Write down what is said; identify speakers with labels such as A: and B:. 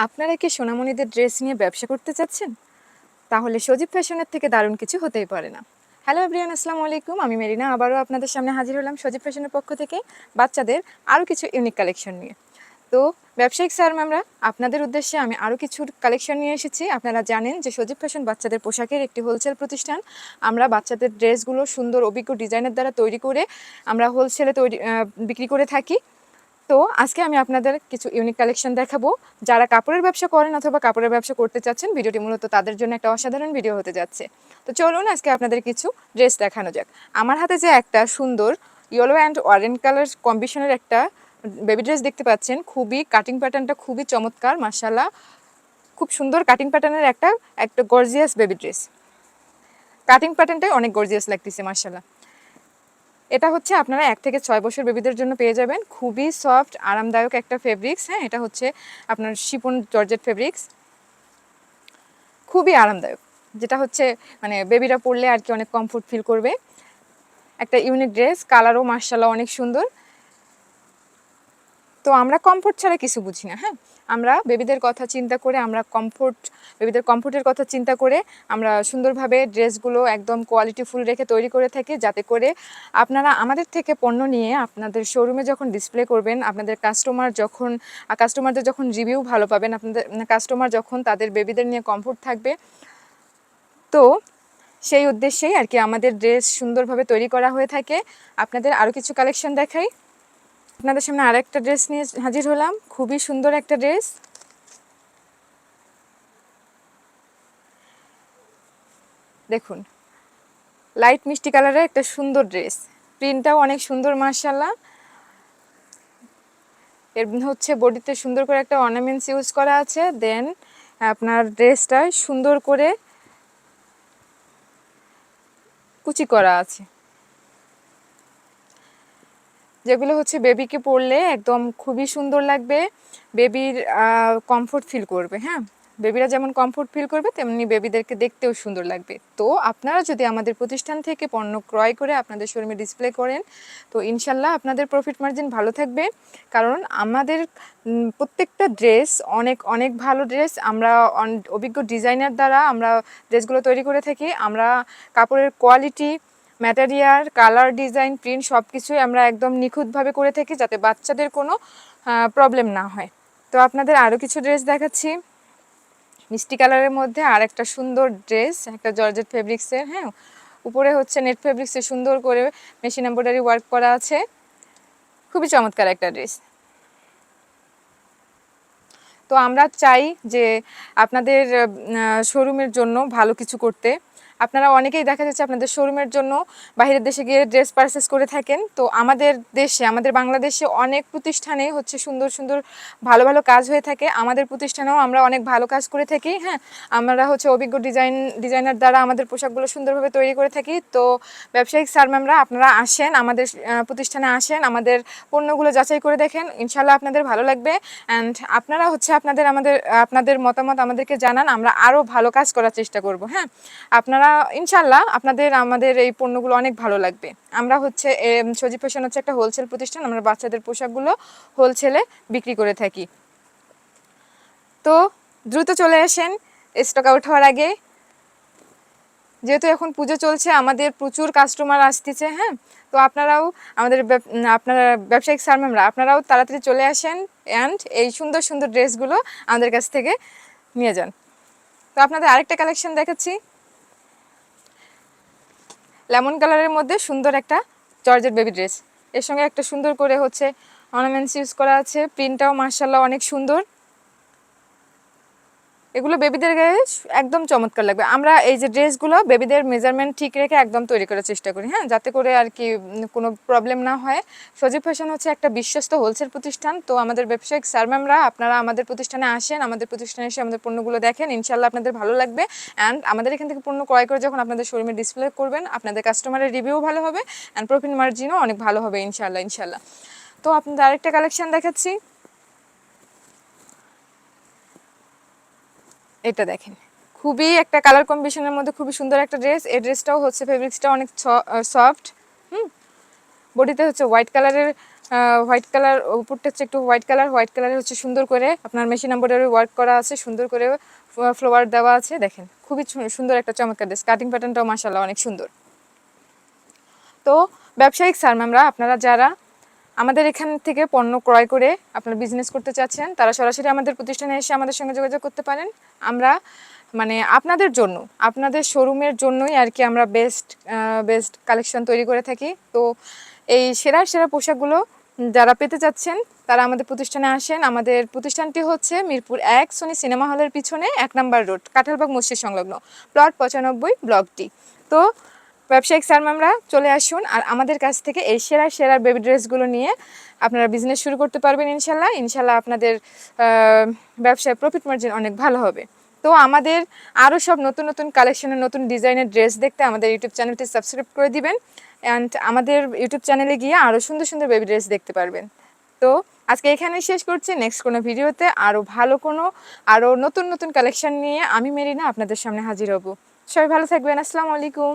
A: আপনারা কি সোনামণিদের ড্রেস নিয়ে ব্যবসা করতে চাচ্ছেন? তাহলে সজীব ফ্যাশনের থেকে দারুণ কিছু হতেই পারে না। হ্যালো এভরিওয়ান, আসসালামু আলাইকুম। আমি মেরিনা আবারও আপনাদের সামনে হাজির হলাম সজীব ফ্যাশনের পক্ষ থেকে বাচ্চাদের আরও কিছু ইউনিক কালেকশন নিয়ে। তো ব্যবসায়িক স্যার ম্যামরা, আপনাদের উদ্দেশ্যে আমি আরও কিছু কালেকশন নিয়ে এসেছি। আপনারা জানেন যে সজীব ফ্যাশন বাচ্চাদের পোশাকের একটি হোলসেল প্রতিষ্ঠান। আমরা বাচ্চাদের ড্রেসগুলো সুন্দর অভিজ্ঞ ডিজাইনের দ্বারা তৈরি করে আমরা হোলসেলে বিক্রি করে থাকি। তো আজকে আমি আপনাদের কিছু ইউনিক কালেকশন দেখাবো। যারা কাপড়ের ব্যবসা করেন অথবা কাপড়ের ব্যবসা করতে চাচ্ছেন, ভিডিওটি মূলত তাদের জন্য একটা অসাধারণ ভিডিও হতে যাচ্ছে। তো চলুন আজকে আপনাদের কিছু ড্রেস দেখানো যাক। আমার হাতে যে একটা সুন্দর ইয়েলো অ্যান্ড অরেঞ্জ কালার কম্বিনেশনের একটা বেবি ড্রেস দেখতে পাচ্ছেন, খুবই কাটিং প্যাটার্নটা খুবই চমৎকার, মাশাআল্লাহ। খুব সুন্দর কাটিং প্যাটার্নের একটা একটা গর্জিয়াস বেবি ড্রেস। কাটিং প্যাটার্নটাই অনেক গর্জিয়াস লাগতেছে, মাশাআল্লাহ। এটা হচ্ছে আপনারা 1 থেকে 6 বছর বেবিদের জন্য পেয়ে যাবেন। খুবই সফট আরামদায়ক একটা ফেব্রিক্স। হ্যাঁ, এটা হচ্ছে আপনার শিফন জর্জেট ফেব্রিক্স, খুবই আরামদায়ক, যেটা হচ্ছে মানে বেবিরা পরলে আর কি অনেক কমফোর্ট ফিল করবে। একটা ইউনিক ড্রেস, কালারও মাশাআল্লাহ অনেক সুন্দর। তো আমরা কমফোর্ট ছাড়া কিছু বুঝি না। হ্যাঁ, আমরা বেবিদের কথা চিন্তা করে, বেবিদের কমফোর্টের কথা চিন্তা করে আমরা সুন্দরভাবে ড্রেসগুলো একদম কোয়ালিটিফুল রেখে তৈরি করে থাকি, যাতে করে আপনারা আমাদের থেকে পণ্য নিয়ে আপনাদের শোরুমে যখন ডিসপ্লে করবেন, আপনাদের কাস্টমারদের যখন রিভিউ ভালো পাবেন, আপনাদের কাস্টমার যখন তাদের বেবিদের নিয়ে কমফোর্ট থাকবে, তো সেই উদ্দেশ্যেই আর কি আমাদের ড্রেস সুন্দরভাবে তৈরি করা হয়ে থাকে। আপনাদের আরও কিছু কালেকশন দেখাই। আপনাদের সামনে আরেকটা ড্রেস নিয়ে হাজির হলাম, খুবই সুন্দর একটা ড্রেস। দেখুন, লাইট মিষ্টি কালারের একটা সুন্দর ড্রেস, প্রিন্টটাও অনেক সুন্দর মাশাআল্লাহ। এর হচ্ছে বডিতে সুন্দর করে একটা অর্নামেন্টস ইউজ করা আছে, দেন আপনার ড্রেসটায় সুন্দর করে কুচি করা আছে, যেগুলো হচ্ছে বেবিকে পরলে একদম খুবই সুন্দর লাগবে। বেবির কমফোর্ট ফিল করবে। হ্যাঁ, বেবিরা যেমন কমফোর্ট ফিল করবে, তেমনি বেবিদেরকে দেখতেও সুন্দর লাগবে। তো আপনারা যদি আমাদের প্রতিষ্ঠান থেকে পণ্য ক্রয় করে আপনাদের শোরুমে ডিসপ্লে করেন, তো ইনশাল্লাহ আপনাদের প্রফিট মার্জিন ভালো থাকবে। কারণ আমাদের প্রত্যেকটা ড্রেস অনেক অনেক ভালো ড্রেস। আমরা অভিজ্ঞ ডিজাইনার দ্বারা আমরা ড্রেসগুলো তৈরি করে থাকি। আমরা কাপড়ের quality, material, colour, design, print সব কিছুই আমরা একদম নিখুঁতভাবে করে থাকি, যাতে বাচ্চাদের কোনো প্রবলেম না হয়। তো আপনাদের আরও কিছু ড্রেস দেখাচ্ছি মিষ্টি কালারের মধ্যে। আর একটা সুন্দর ড্রেস, একটা জর্জেট ফেব্রিক্সের। হ্যাঁ, উপরে হচ্ছে নেট ফেব্রিক্সে সুন্দর করে মেশিন এমব্রয়ডারি ওয়ার্ক করা আছে, খুবই চমৎকার একটা ড্রেস। তো আমরা চাই যে আপনাদের শোরুমের জন্য ভালো কিছু করতে। আপনারা অনেকেই দেখা যাচ্ছে আপনাদের শোরুমের জন্য বাইরের দেশে গিয়ে ড্রেস পারচেস করে থাকেন। তো আমাদের দেশে, আমাদের বাংলাদেশে অনেক প্রতিষ্ঠানে হচ্ছে সুন্দর সুন্দর ভালো ভালো কাজ হয়ে থাকে। আমাদের প্রতিষ্ঠানেও আমরা অনেক ভালো কাজ করে থাকি। হ্যাঁ, আমরা হচ্ছে অভিজ্ঞ ডিজাইনার দ্বারা আমাদের পোশাকগুলো সুন্দরভাবে তৈরি করে থাকি। তো ব্যবসায়িক স্যার ম্যামরা, আপনারা আসেন, আমাদের প্রতিষ্ঠানে আসেন, আমাদের পণ্যগুলো যাচাই করে দেখেন, ইনশাল্লাহ আপনাদের ভালো লাগবে। অ্যান্ড আপনারা হচ্ছে আপনাদের মতামত আমাদেরকে জানান, আমরা আরও ভালো কাজ করার চেষ্টা করব। হ্যাঁ, আপনারা ইনশাল্লাহ আমাদের এই পণ্যগুলো অনেক ভালো লাগবে। আমরা হচ্ছে সজীব ফ্যাশন হচ্ছে একটা হোলসেল প্রতিষ্ঠান, আমরা বাচ্চাদের পোশাকগুলো হোলসেলে বিক্রি করে থাকি। তো দ্রুত চলে আসেন স্টক আউট হওয়ার আগে, যেহেতু এখন পুজো চলছে, আমাদের প্রচুর কাস্টমার আসতেছে। হ্যাঁ, তো আপনারা ব্যবসায়িক স্যার ম্যামরা, আপনারাও তাড়াতাড়ি চলে আসেন অ্যান্ড এই সুন্দর সুন্দর ড্রেসগুলো আমাদের কাছ থেকে নিয়ে যান। তো আপনাদের আরেকটা কালেকশন দেখাচ্ছি, লেমন কালারের মধ্যে সুন্দর একটা জর্জেট বেবি ড্রেস। এর সঙ্গে একটা সুন্দর করে হচ্ছে অর্নামেন্টস ইউজ করা আছে, প্রিন্টটাও মাশাআল্লাহ অনেক সুন্দর। এগুলো বেবিদের গায়ে একদম চমৎকার লাগবে। আমরা এই যে ড্রেসগুলো বেবিদের মেজারমেন্ট ঠিক রেখে একদম তৈরি করার চেষ্টা করি। হ্যাঁ, যাতে করে আর কি কোনো প্রবলেম না হয়। সজীব ফ্যাশন হচ্ছে একটা বিশ্বস্ত হোলসেল প্রতিষ্ঠান। তো আমাদের ব্যবসায়িক স্যার ম্যামরা, আপনারা আমাদের প্রতিষ্ঠানে আসেন, আমাদের প্রতিষ্ঠানে এসে আমাদের পণ্যগুলো দেখেন, ইনশাল্লাহ আপনাদের ভালো লাগবে। অ্যান্ড আমাদের এখান থেকে পণ্য ক্রয় করে যখন আপনাদের শোরুমে ডিসপ্লে করবেন, আপনাদের কাস্টমারের রিভিউ ভালো হবে অ্যান্ড প্রফিট মার্জিনও অনেক ভালো হবে ইনশাল্লাহ। তো আপনাদের আরেকটা কালেকশন দেখাচ্ছি, এটা দেখেন, খুবই একটা কালার কম্বিনেশনের মধ্যে খুবই সুন্দর একটা ড্রেস। এই ড্রেসটাও হচ্ছে ফেব্রিক্সটা অনেক সফট। বডিতে হচ্ছে হোয়াইট কালারের হোয়াইট কালার, উপরটা হচ্ছে একটু হোয়াইট কালারে হচ্ছে সুন্দর করে আপনার মেশিন এমব্রয়ডারি ওয়ার্ক করা আছে, সুন্দর করে ফ্লাওয়ার দেওয়া আছে। দেখেন খুবই সুন্দর একটা চমৎকার ড্রেস, কাটিং প্যাটার্নটাও মাশাআল্লাহ অনেক সুন্দর। তো ব্যবসায়িক স্যার ম্যামরা, আপনারা যারা আমাদের এখান থেকে পণ্য ক্রয় করে আপনারা বিজনেস করতে চাচ্ছেন, তারা সরাসরি আমাদের প্রতিষ্ঠানে এসে আমাদের সঙ্গে যোগাযোগ করতে পারেন। আমরা মানে আপনাদের জন্য, আপনাদের শোরুমের জন্যই আর কি আমরা বেস্ট কালেকশন তৈরি করে থাকি। তো এই সেরা সেরা পোশাকগুলো যারা পেতে চাচ্ছেন তারা আমাদের প্রতিষ্ঠানে আসেন। আমাদের প্রতিষ্ঠানটি হচ্ছে মিরপুর 1 সোনি সিনেমা হলের পিছনে 1 নম্বর রোড, কাঁঠালবাগ মসজিদ সংলগ্ন, প্লট 95 ব্লক ডি। তো ব্যবসায়িক স্যার ম্যামরা চলে আসুন আর আমাদের কাছ থেকে এই সেরা সেরা বেবি ড্রেসগুলো নিয়ে আপনারা বিজনেস শুরু করতে পারবেন ইনশাল্লাহ আপনাদের ব্যবসায় প্রফিট মার্জিন অনেক ভালো হবে। তো আমাদের আরও সব নতুন নতুন কালেকশনের নতুন ডিজাইনের ড্রেস দেখতে আমাদের ইউটিউব চ্যানেলটি সাবস্ক্রাইব করে দিবেন, অ্যান্ড আমাদের ইউটিউব চ্যানেলে গিয়ে আরও সুন্দর সুন্দর বেবি ড্রেস দেখতে পারবেন। তো আজকে এখানেই শেষ করছি। নেক্সট কোনো ভিডিওতে আরও ভালো কোনো আরও নতুন নতুন কালেকশন নিয়ে আমি মেরিনা আপনাদের সামনে হাজির হব। সবাই ভালো থাকবেন। আসসালামু আলাইকুম।